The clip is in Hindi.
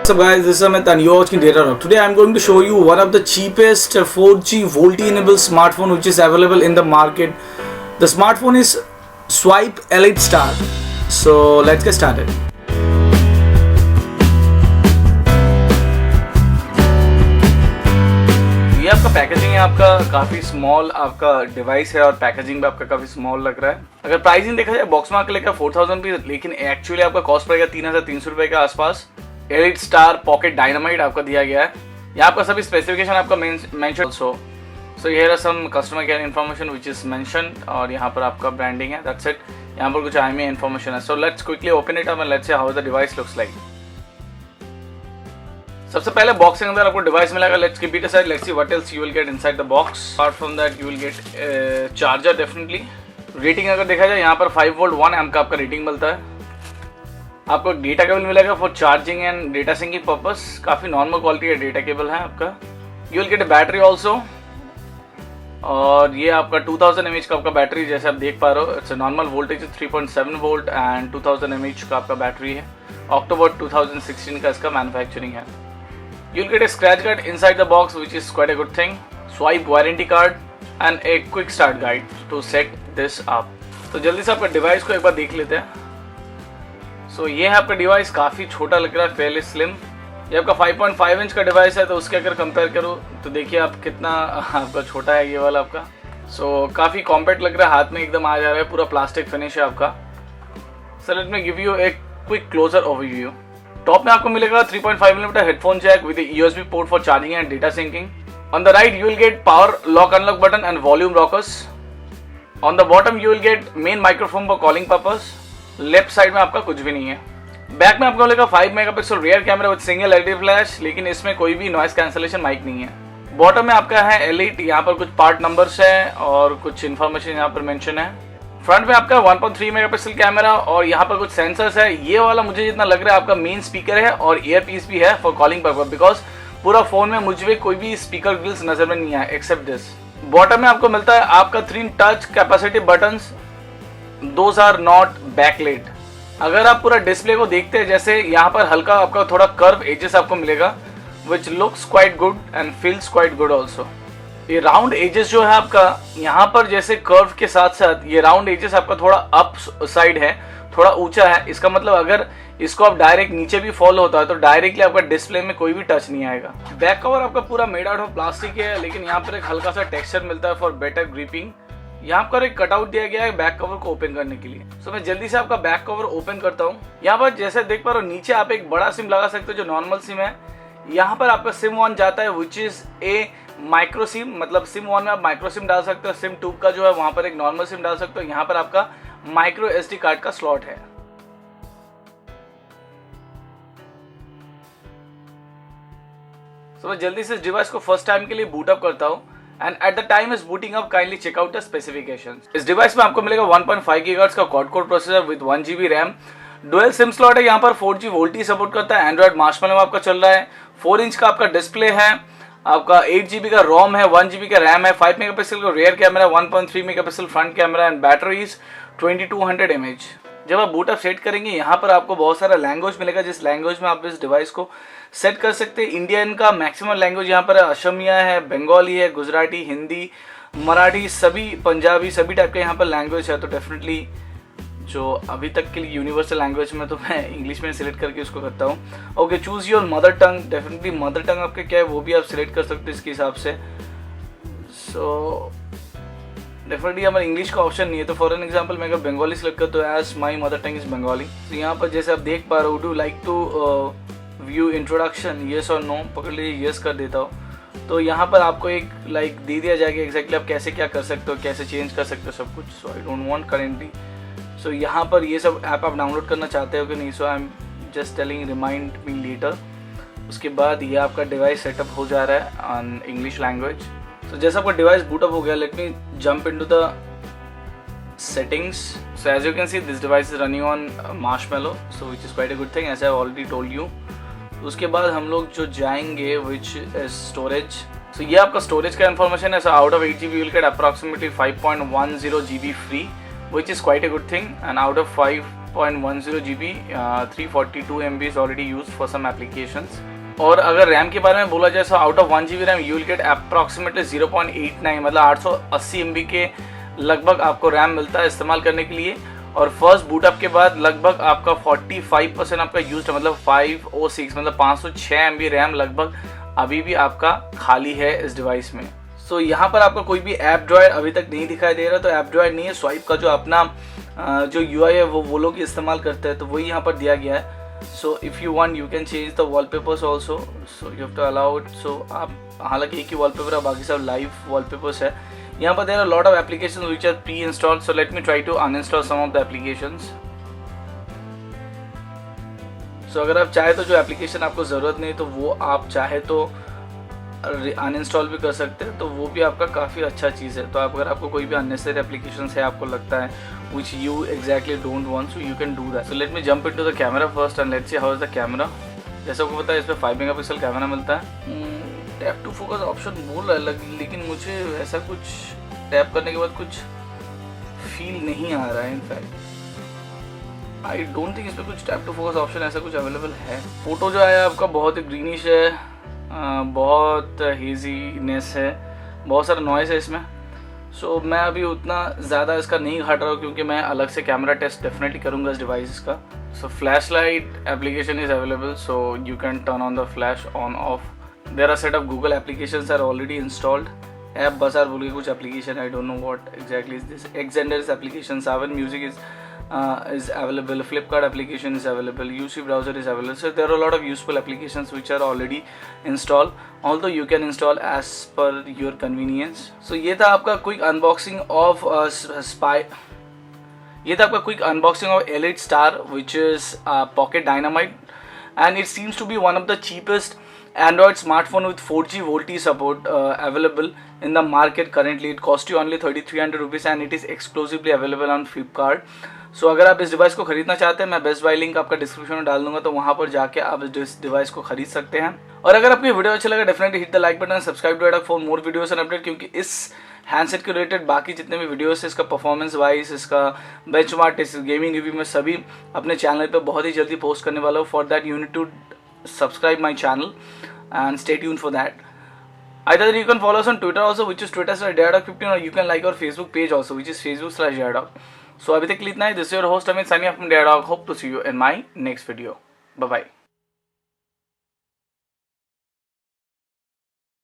What's up guys, this is Amit and you're watching Data. Today I'm going to show you one of the cheapest 4G VoLTE enabled smartphone which is available in the market. The smartphone is Swipe Elite Star. So let's get started. ये आपका पैकेजिंग है, आपका काफ़ी स्मॉल आपका डिवाइस है और पैकेजिंग भी आपका काफ़ी स्मॉल लग रहा है. अगर प्राइसिंग देखा जाए बॉक्स में लेकर 4000 रुपीज़, लेकिन एक्चुअली आपका कॉस्ट पड़ेगा 3300 रुपये के आसपास. एलिट स्टार पॉकेट डायनामाइट आपका दिया गया है. यहाँ पर सभी स्पेसिफिकेशन आपका mention also. So here are some customer care information which is mention और यहाँ पर आपका ब्रांडिंग है. That's it. यहाँ पर कुछ IMEI इन्फॉर्मेशन है. So let's quickly open it up and let's see how the device looks like. सबसे पहले बॉक्स के अंदर आपको डिवाइस मिलेगा. Let's keep it aside. Let's see what else you will get inside the box. Apart from that you will gate charger definitely. Rating अगर देखा जाए यहाँ पर 5 वोल्ट 1 एम्प का आपका रेटिंग मिलता है. आपको डेटा केबल मिलेगा for charging and data sinking purpose. काफ़ी नॉर्मल क्वालिटी का डेटा केबल है आपका. You will get a battery also. और ये आपका 2000 mAh का आपका बैटरी जैसे आप देख पा रहे हो. It's normal voltage 3.7 volt and 2000 mAh का आपका बैटरी है. अक्टूबर 2016 का इसका मैन्युफैक्चरिंग है. You will get a scratch guard inside the box which is quite a good thing. Swipe warranty card and a quick start guide to set this up. तो जल्दी से आपका डिवाइस को एक बार देख लेते हैं. सो ये है आपका डिवाइस. काफ़ी छोटा लग रहा है, फेयरली स्लिम. ये आपका 5.5 इंच का डिवाइस है, तो उसके अगर कंपेयर करूँ तो देखिए आप कितना आपका छोटा है ये वाला आपका. सो काफ़ी कॉम्पैक्ट लग रहा है, हाथ में एकदम आ जा रहा है. पूरा प्लास्टिक फिनिश है आपका. So let me give you एक क्विक क्लोजर ओवरव्यू. टॉप में आपको मिलेगा 3.5mm headphone jack with USB port for charging and data syncing. On the right you will get power lock unlock button and volume rockers. On the bottom you will get main microphone for calling purpose. Left side में आपका कुछ भी नहीं है. बैक में आपको मिलेगा 5 megapixel rear camera with single LED flash, लेकिन इसमें कोई भी नॉइस कैंसलेशन माइक नहीं है. बॉटम में आपका है एलिट. यहाँ पर कुछ पार्ट नंबर्स है और कुछ इन्फॉर्मेशन यहाँ पर मेंशन है. फ्रंट में आपका 1.3 मेगापिक्सल कैमरा और यहाँ पर कुछ सेंसर्स है. ये वाला मुझे जितना लग रहा है आपका मेन स्पीकर है और ईयर पीस भी है फॉर कॉलिंग पर्पस, बिकॉज पूरा फोन में मुझे कोई भी स्पीकर ग्रिल्स नजर में नहीं आया एक्सेप्ट दिस. बॉटम में आपको मिलता है आपका 3 touch capacitive buttons. Those are not backlight. अगर आप पूरा डिस्प्ले को देखते हैं, जैसे यहाँ पर हल्का आपका थोड़ा कर्व एजेस आपको मिलेगा which looks quite good and feels quite good also. ये राउंड एजेस जो है आपका यहाँ पर जैसे कर्व के साथ साथ ये राउंड एजेस आपका थोड़ा अप साइड है, थोड़ा ऊंचा है. इसका मतलब अगर इसको आप डायरेक्ट नीचे भी फॉलो होता है तो डायरेक्टली आपका डिस्प्ले में कोई भी टच नहीं आएगा. बैक कवर आपका पूरा मेड आउट ऑफ प्लास्टिक है, लेकिन यहाँ पर एक हल्का सा टेक्सचर मिलता है फॉर बेटर ग्रिपिंग. यहाँ पर एक कटआउट दिया गया है बैक कवर को ओपन करने के लिए. सो मैं जल्दी से आपका बैक कवर ओपन करता हूँ. यहाँ पर जैसे देख पा रहे हो नीचे आप एक बड़ा सिम लगा सकते हो जो नॉर्मल सिम है. यहाँ पर आपका सिम 1 जाता है which is a micro SIM. मतलब सिम 1 में आप माइक्रो सिम डाल सकते हो. सिम 2 का जो है वहाँ पर एक नॉर्मल सिम डाल सकते हो. यहाँ पर आपका माइक्रो SD कार्ड का स्लॉट है. सो मैं जल्दी से इस डिवाइस को फर्स्ट टाइम के लिए बूट अप करता हूँ. And at the time is booting up, kindly check out the specifications. इस डिवाइस में आपको मिलेगा 1.5 GHz का quad core processor with 1 GB RAM. Dual SIM slot है. यहाँ पर 4G VoLTE सपोर्ट करता है. एंड्रॉइड मार्शमैलो में आपका चल रहा है. 4 इंच का आपका डिस्प्ले है. आपका 8 GB का रोम है, 1 GB का रैम है. 5 मेगापिक्सल का rear camera, 1.3 megapixel front camera and battery is 2200 mAh. जब आप बूट अप सेट करेंगे यहाँ पर आपको बहुत सारा लैंग्वेज मिलेगा, जिस लैंग्वेज में आप इस डिवाइस को सेट कर सकते हैं. इंडियन का मैक्सिमम लैंग्वेज यहाँ पर असमिया है, बंगाली है, गुजराती, हिंदी, मराठी, सभी पंजाबी, सभी टाइप के यहाँ पर लैंग्वेज है. तो डेफिनेटली जो अभी तक के लिए यूनिवर्सल लैंग्वेज में तो मैं इंग्लिश में सिलेक्ट करके उसको करता हूँ. Okay, choose your mother tongue. Definitely mother tongue आपके क्या है वो भी आप सिलेक्ट कर सकते हैं इसके हिसाब से. सो डेफिनेटली हमारे इंग्लिश का ऑप्शन नहीं है, तो फॉर एन एग्जांपल मैं अगर बंगाली सिलेक्ट करता हूँ as my mother tongue is Bengali. तो यहाँ पर जैसे आप देख पा रहे हो, do like to view introduction, yes और नो, पकड़ लीजिए येस कर देता हूँ. तो यहाँ पर आपको एक लाइक दे दिया जाएगा एग्जैक्टली आप कैसे क्या कर सकते हो, कैसे चेंज कर सकते हो सब कुछ. सो आई डोंट वांट करेंटली. सो यहाँ पर ये सब ऐप आप डाउनलोड करना चाहते हो कि नहीं. So I am just telling remind me later. उसके बाद ये आपका डिवाइस सेटअप हो जा रहा है ऑन इंग्लिश लैंग्वेज. तो जैसा आपका डिवाइस बूटअप हो गया, let me jump into the settings. So as you can see this device is running on Marshmallow, so which is quite a good thing as I have already told you. उसके बाद हम लोग जो जाएंगे which is storage. So ये आपका storage का information है. So out of 8 GB you will get approximately 5.10 GB free, which is quite a good thing. And out of 5 8.10 GB, 342 MB is already used for some applications. और अगर रैम के बारे में बोला जाए, so out of 1 GB RAM you will gate approximately 0.89, मतलब 880 MB के लगभग आपको रैम मिलता है इस्तेमाल करने के लिए। और फर्स्ट बूटअप के बाद लगभग आपका 45% आपका यूज है, मतलब 506 मतलब 506 MB रैम लगभग अभी भी आपका खाली है इस डिवाइस में। सो यहाँ पर आपका कोई भी ऐप ड्रॉयड अभी तक नहीं दिखाई दे रहा, तो ऐप ड्रॉयड नहीं है, स्वाइप का जो अपना जो UI है वो लोग इस्तेमाल करते हैं, तो वही यहाँ पर दिया गया है। So if you want you can change the wallpapers also, so you have to allow it. So आप हालांकि एक ही वॉलपेपर है, बाकी सब लाइव वॉलपेपर्स है। यहाँ पर there are lot of applications which are pre installed, so let me try to uninstall some of the applications. So अगर आप चाहे तो जो एप्लीकेशन आपको ज़रूरत नहीं तो वो आप चाहे तो अनइंस्टॉल भी कर सकते हैं, तो वो भी आपका काफ़ी अच्छा चीज़ है। तो अगर आपको कोई भी अननेसेसरी एप्लीकेशन है आपको लगता है which you exactly don't want, so you can do that. So let me jump into the camera first and let's see how is the camera. जैसा आपको पता है इसमें 5 मेगापिक्सल कैमरा मिलता है। टैप टू फोकस ऑप्शन बोल रहा है, लेकिन मुझे ऐसा कुछ टैप करने के बाद कुछ फील नहीं आ रहा है। इनफैक्ट आई डोंट थिंक इसमें कुछ टैप टू फोकस ऑप्शन ऐसा कुछ अवेलेबल है। फोटो जो आया आपका बहुत ही ग्रीनिश है, बहुत हेजीनेस है, बहुत सारा नॉइस है इसमें। सो मैं अभी उतना ज़्यादा इसका नहीं घाट रहा हूँ क्योंकि मैं अलग से कैमरा टेस्ट डेफिनेटली करूँगा इस डिवाइस का। So flash light application is available, so you can turn on the flash on off. There are set of Google applications are already installed. App Bazaar बोल के कुछ application, I don't know what exactly is this. Xenders application, Saavn music is available, Flipkart application is available, UC browser is available. So there are a lot of useful applications which are already installed, although you can install as per your convenience. So ये था आपका quick unboxing of quick unboxing of Elite Star, which is Pocket Dynamite, and it seems to be one of the cheapest Android smartphone with 4G VoLTE support available in the market currently. It costs you only 3,300 rupees and it is exclusively available on Flipkart. सो अगर आप इस डिवाइस को खरीदना चाहते हैं, मैं बेस्ट बाय लिंक आपका डिस्क्रिप्शन में डाल दूंगा, तो वहाँ पर जाके आप इस डिवाइस को खरीद सकते हैं। और अगर आपको वीडियो अच्छा लगा definitely hit the like button, subscribe to Adoc for more videos and update, क्योंकि इस हैंडसेट के रिलेटेड बाकी जितने भी वीडियोस है, इसका परफॉर्मेंस वाइज, इसका बेंचमार्क टेस्ट, गेमिंग रिव्यू में सभी अपने चैनल पर बहुत ही जल्दी पोस्ट करने वाला हूँ। For that you need to subscribe my channel and stay tuned for that. Either you can follow us on Twitter also, which is Twitter/Dayadog15, or you can like our Facebook page also, which is Facebook/Dayadog. So अभी तक इतना ही। This is your host Amit signing off from Dayadog. Hope to see you in my next video. Bye bye.